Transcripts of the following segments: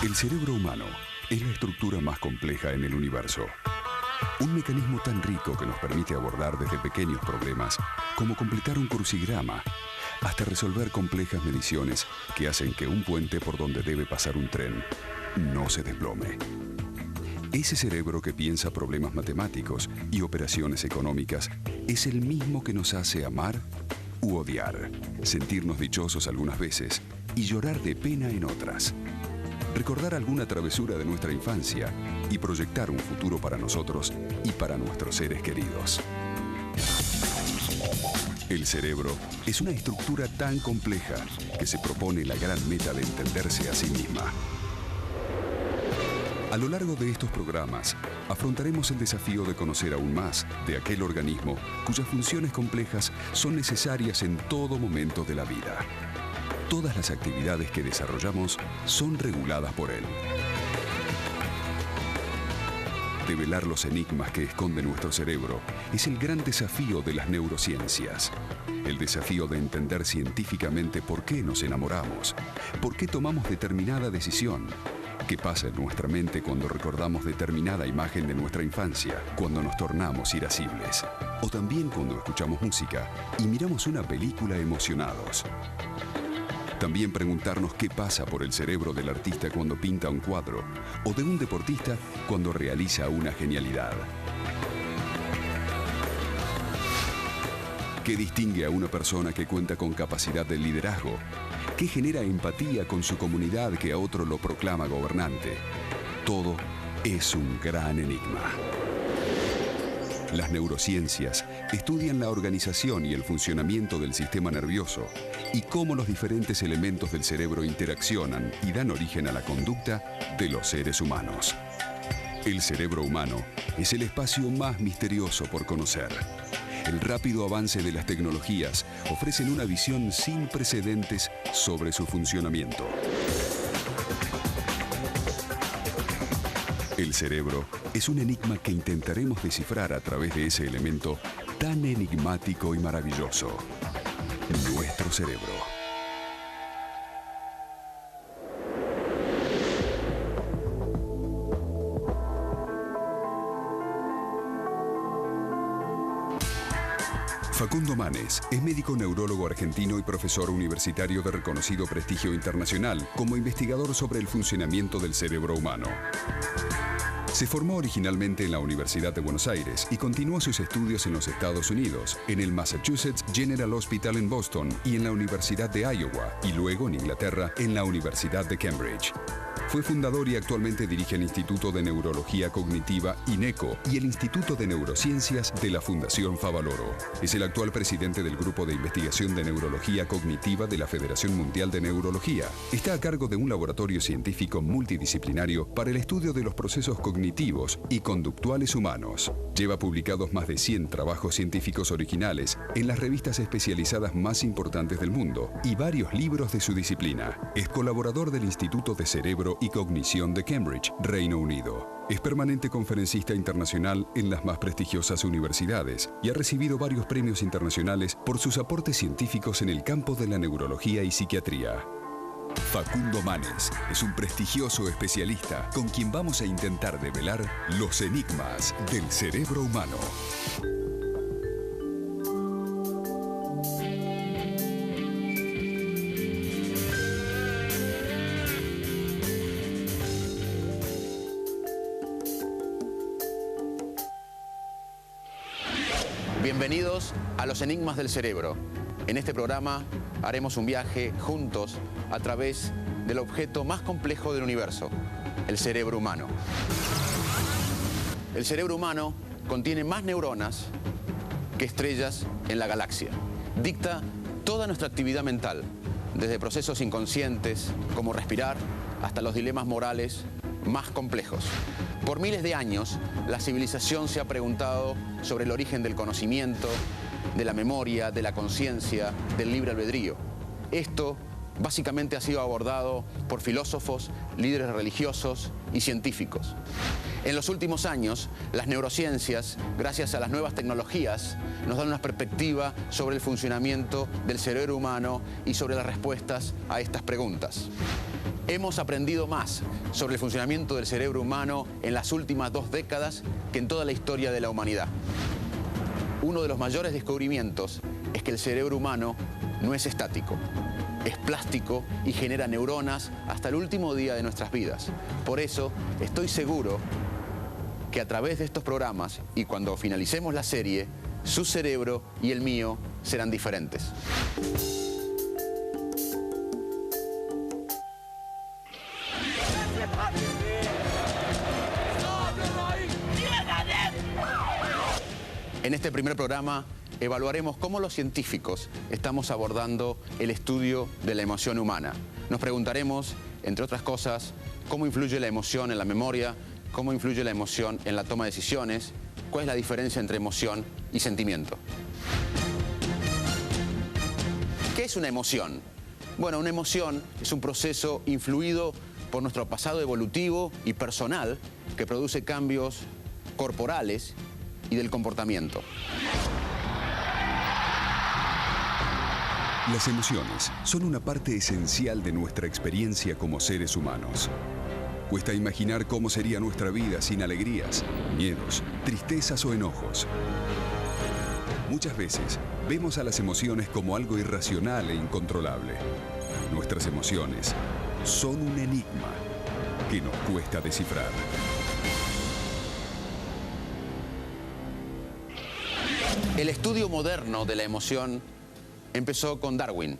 El cerebro humano es la estructura más compleja en el universo. Un mecanismo tan rico que nos permite abordar desde pequeños problemas como completar un crucigrama hasta resolver complejas mediciones que hacen que un puente por donde debe pasar un tren no se desplome. Ese cerebro que piensa problemas matemáticos y operaciones económicas es el mismo que nos hace amar u odiar, sentirnos dichosos algunas veces y llorar de pena en otras. Recordar alguna travesura de nuestra infancia y proyectar un futuro para nosotros y para nuestros seres queridos. El cerebro es una estructura tan compleja que se propone la gran meta de entenderse a sí misma. A lo largo de estos programas, afrontaremos el desafío de conocer aún más de aquel organismo cuyas funciones complejas son necesarias en todo momento de la vida. Todas las actividades que desarrollamos son reguladas por él. Develar los enigmas que esconde nuestro cerebro es el gran desafío de las neurociencias. El desafío de entender científicamente por qué nos enamoramos, por qué tomamos determinada decisión, qué pasa en nuestra mente cuando recordamos determinada imagen de nuestra infancia, cuando nos tornamos irascibles, o también cuando escuchamos música y miramos una película emocionados. También preguntarnos qué pasa por el cerebro del artista cuando pinta un cuadro o de un deportista cuando realiza una genialidad. ¿Qué distingue a una persona que cuenta con capacidad de liderazgo? ¿Qué genera empatía con su comunidad que a otro lo proclama gobernante? Todo es un gran enigma. Las neurociencias estudian la organización y el funcionamiento del sistema nervioso y cómo los diferentes elementos del cerebro interaccionan y dan origen a la conducta de los seres humanos. El cerebro humano es el espacio más misterioso por conocer. El rápido avance de las tecnologías ofrecen una visión sin precedentes sobre su funcionamiento. El cerebro es un enigma que intentaremos descifrar a través de ese elemento tan enigmático y maravilloso, nuestro cerebro. Facundo Manes es médico neurólogo argentino y profesor universitario de reconocido prestigio internacional como investigador sobre el funcionamiento del cerebro humano. Se formó originalmente en la Universidad de Buenos Aires y continuó sus estudios en los Estados Unidos, en el Massachusetts General Hospital en Boston y en la Universidad de Iowa, y luego en Inglaterra en la Universidad de Cambridge. Fue fundador y actualmente dirige el Instituto de Neurología Cognitiva INECO y el Instituto de Neurociencias de la Fundación Favaloro. Es el actual presidente del Grupo de Investigación de Neurología Cognitiva de la Federación Mundial de Neurología. Está a cargo de un laboratorio científico multidisciplinario para el estudio de los procesos cognitivos y conductuales humanos. Lleva publicados más de 100 trabajos científicos originales en las revistas especializadas más importantes del mundo y varios libros de su disciplina. Es colaborador del Instituto de Cerebro y Cognición de Cambridge, Reino Unido. Es permanente conferencista internacional en las más prestigiosas universidades y ha recibido varios premios internacionales por sus aportes científicos en el campo de la neurología y psiquiatría. Facundo Manes es un prestigioso especialista con quien vamos a intentar develar los enigmas del cerebro humano. Bienvenidos a los enigmas del cerebro. En este programa haremos un viaje juntos a través del objeto más complejo del universo, el cerebro humano. El cerebro humano contiene más neuronas que estrellas en la galaxia. Dicta toda nuestra actividad mental, desde procesos inconscientes como respirar hasta los dilemas morales más complejos. Por miles de años, la civilización se ha preguntado sobre el origen del conocimiento, de la memoria, de la conciencia, del libre albedrío. Esto básicamente ha sido abordado por filósofos, líderes religiosos y científicos. En los últimos años, las neurociencias, gracias a las nuevas tecnologías, nos dan una perspectiva sobre el funcionamiento del cerebro humano y sobre las respuestas a estas preguntas. Hemos aprendido más sobre el funcionamiento del cerebro humano en las últimas 2 décadas que en toda la historia de la humanidad. Uno de los mayores descubrimientos es que el cerebro humano no es estático, es plástico y genera neuronas hasta el último día de nuestras vidas. Por eso estoy seguro que a través de estos programas y cuando finalicemos la serie, su cerebro y el mío serán diferentes. En este primer programa evaluaremos cómo los científicos estamos abordando el estudio de la emoción humana. Nos preguntaremos, entre otras cosas, cómo influye la emoción en la memoria, cómo influye la emoción en la toma de decisiones, cuál es la diferencia entre emoción y sentimiento. ¿Qué es una emoción? Bueno, una emoción es un proceso influido por nuestro pasado evolutivo y personal que produce cambios corporales y del comportamiento. Las emociones son una parte esencial de nuestra experiencia como seres humanos. Cuesta imaginar cómo sería nuestra vida sin alegrías, miedos, tristezas o enojos. Muchas veces vemos a las emociones como algo irracional e incontrolable. Nuestras emociones son un enigma que nos cuesta descifrar. El estudio moderno de la emoción empezó con Darwin.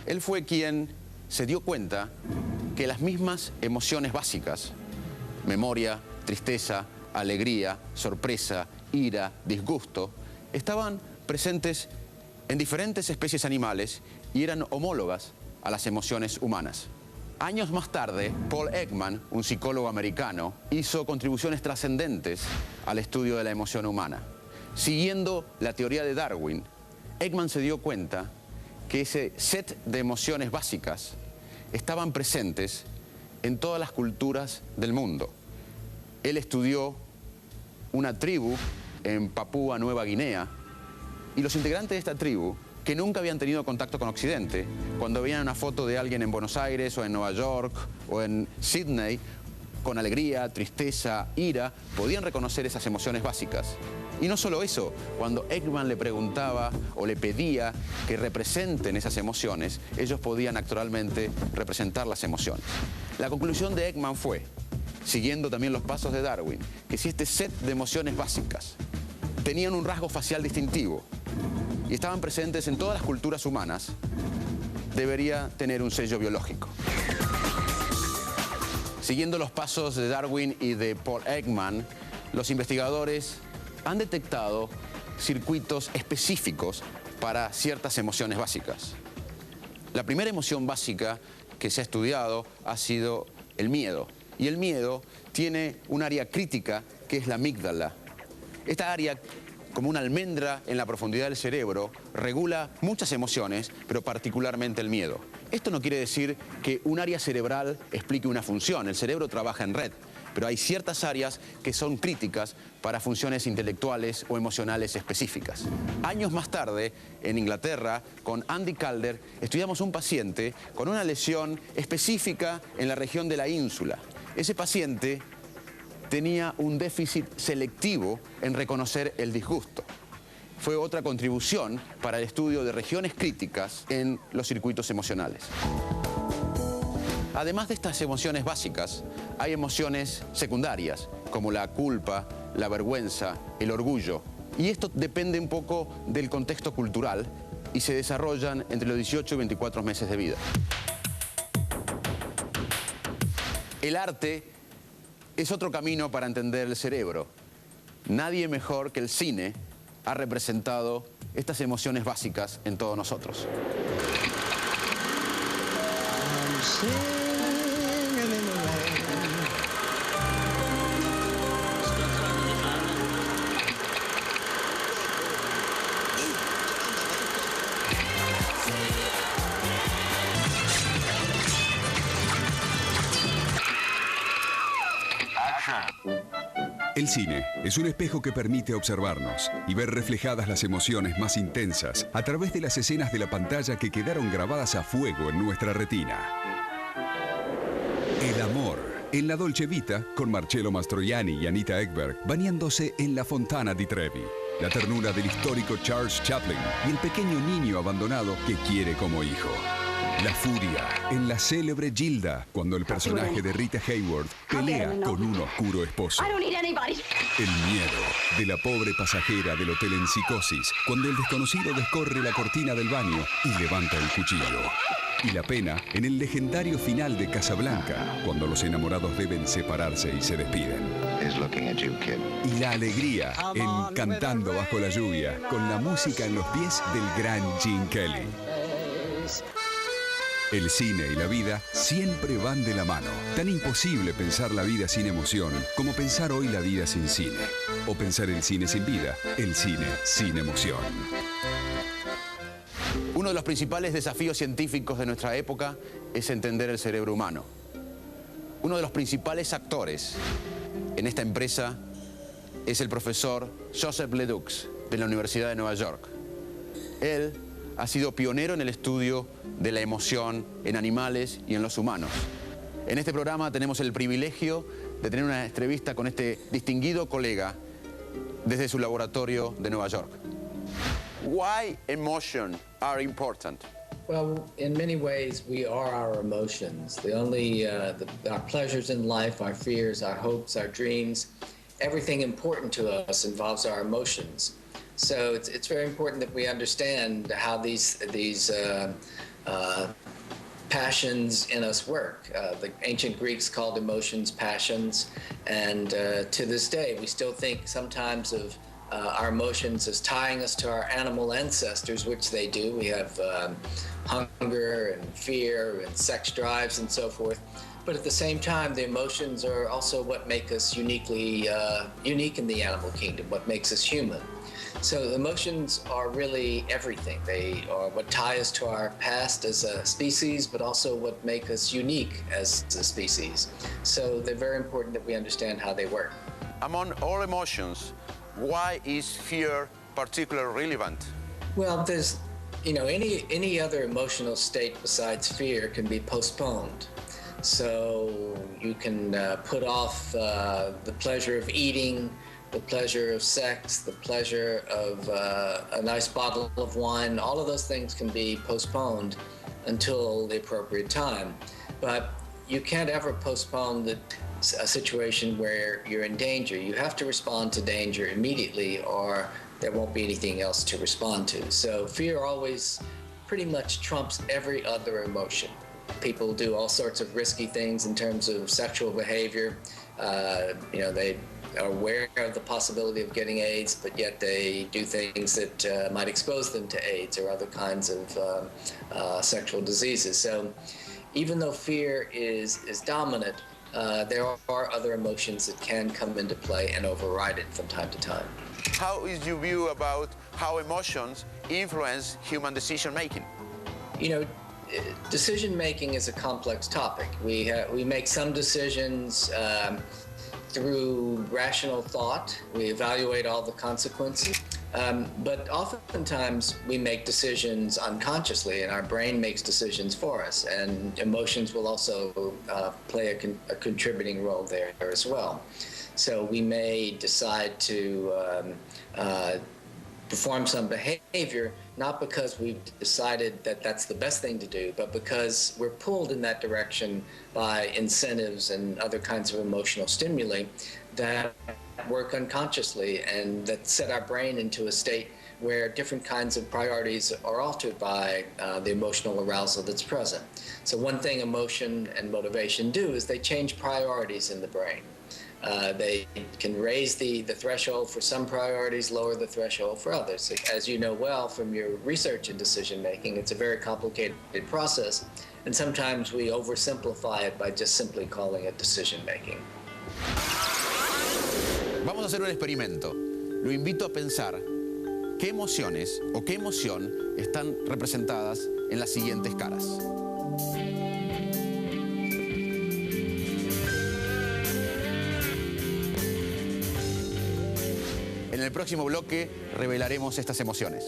Él fue quien se dio cuenta que las mismas emociones básicas, memoria, tristeza, alegría, sorpresa, ira, disgusto, estaban presentes en diferentes especies animales y eran homólogas a las emociones humanas. Años más tarde, Paul Ekman, un psicólogo americano, hizo contribuciones trascendentes al estudio de la emoción humana. Siguiendo la teoría de Darwin, Ekman se dio cuenta que ese set de emociones básicas estaban presentes en todas las culturas del mundo. Él estudió una tribu en Papúa Nueva Guinea y los integrantes de esta tribu, que nunca habían tenido contacto con Occidente, cuando veían una foto de alguien en Buenos Aires o en Nueva York o en Sydney, con alegría, tristeza, ira, podían reconocer esas emociones básicas. Y no solo eso, cuando Ekman le preguntaba o le pedía que representen esas emociones, ellos podían naturalmente representar las emociones. La conclusión de Ekman fue, siguiendo también los pasos de Darwin, que si este set de emociones básicas tenían un rasgo facial distintivo y estaban presentes en todas las culturas humanas, debería tener un sello biológico. Siguiendo los pasos de Darwin y de Paul Ekman, los investigadores han detectado circuitos específicos para ciertas emociones básicas. La primera emoción básica que se ha estudiado ha sido el miedo. Y el miedo tiene un área crítica que es la amígdala. Esta área, como una almendra en la profundidad del cerebro, regula muchas emociones, pero particularmente el miedo. Esto no quiere decir que un área cerebral explique una función. El cerebro trabaja en red. Pero hay ciertas áreas que son críticas para funciones intelectuales o emocionales específicas. Años más tarde, en Inglaterra, con Andy Calder, estudiamos un paciente con una lesión específica en la región de la ínsula. Ese paciente tenía un déficit selectivo en reconocer el disgusto. Fue otra contribución para el estudio de regiones críticas en los circuitos emocionales. Además de estas emociones básicas, hay emociones secundarias, como la culpa, la vergüenza, el orgullo. Y esto depende un poco del contexto cultural y se desarrollan entre los 18 y 24 meses de vida. El arte es otro camino para entender el cerebro. Nadie mejor que el cine ha representado estas emociones básicas en todos nosotros. El cine es un espejo que permite observarnos y ver reflejadas las emociones más intensas a través de las escenas de la pantalla que quedaron grabadas a fuego en nuestra retina. En la Dolce Vita, con Marcello Mastroianni y Anita Ekberg, bañándose en la Fontana di Trevi. La ternura del histórico Charles Chaplin y el pequeño niño abandonado que quiere como hijo. La furia en la célebre Gilda, cuando el personaje de Rita Hayworth pelea con un oscuro esposo. El miedo de la pobre pasajera del hotel en psicosis, cuando el desconocido descorre la cortina del baño y levanta el cuchillo. Y la pena en el legendario final de Casablanca, cuando los enamorados deben separarse y se despiden. Y la alegría en Cantando bajo la lluvia, con la música en los pies del gran Gene Kelly. El cine y la vida siempre van de la mano. Tan imposible pensar la vida sin emoción como pensar hoy la vida sin cine. O pensar el cine sin vida, el cine sin emoción. Uno de los principales desafíos científicos de nuestra época es entender el cerebro humano. Uno de los principales actores en esta empresa es el profesor Joseph Ledoux, de la Universidad de Nueva York. Él ha sido pionero en el estudio de la emoción en animales y en los humanos. En este programa tenemos el privilegio de tener una entrevista con este distinguido colega desde su laboratorio de Nueva York. Why emotions are important? Well, in many ways, we are our emotions. Our pleasures in life, our fears, our hopes, our dreams, everything important to us involves our emotions. So it's very important that we understand how these passions in us work. The ancient Greeks called emotions passions, and to this day, we still think sometimes of our emotions as tying us to our animal ancestors, which they do. We have hunger and fear and sex drives and so forth. But at the same time, the emotions are also what make us unique in the animal kingdom, what makes us human. So emotions are really everything. They are what tie us to our past as a species, but also what make us unique as a species. So they're very important that we understand how they work. Among all emotions, why is fear particularly relevant? Well, there's, any other emotional state besides fear can be postponed. So you can put off the pleasure of eating, the pleasure of sex, the pleasure of a nice bottle of wine. All of those things can be postponed until the appropriate time. But you can't ever postpone a situation where you're in danger. You have to respond to danger immediately, or there won't be anything else to respond to. So fear always pretty much trumps every other emotion. People do all sorts of risky things in terms of sexual behavior. They are aware of the possibility of getting AIDS, but yet they do things that might expose them to AIDS or other kinds of sexual diseases. So even though fear is dominant, there are other emotions that can come into play and override it from time to time. How is your view about how emotions influence human decision-making? Decision-making is a complex topic. We make some decisions through rational thought. We evaluate all the consequences. But oftentimes we make decisions unconsciously, and our brain makes decisions for us, and emotions will also play a contributing role there as well. So we may decide to perform some behavior, not because we've decided that that's the best thing to do, but because we're pulled in that direction by incentives and other kinds of emotional stimuli that work unconsciously and that set our brain into a state where different kinds of priorities are altered by the emotional arousal that's present. So one thing emotion and motivation do is they change priorities in the brain. They can raise the threshold for some priorities, lower the threshold for others. As you know well from your research in decision making, it's a very complicated process, and sometimes we oversimplify it by just simply calling it decision making. Vamos a hacer un experimento. Lo invito a pensar qué emociones o qué emoción están representadas en las siguientes caras. En el próximo bloque revelaremos estas emociones.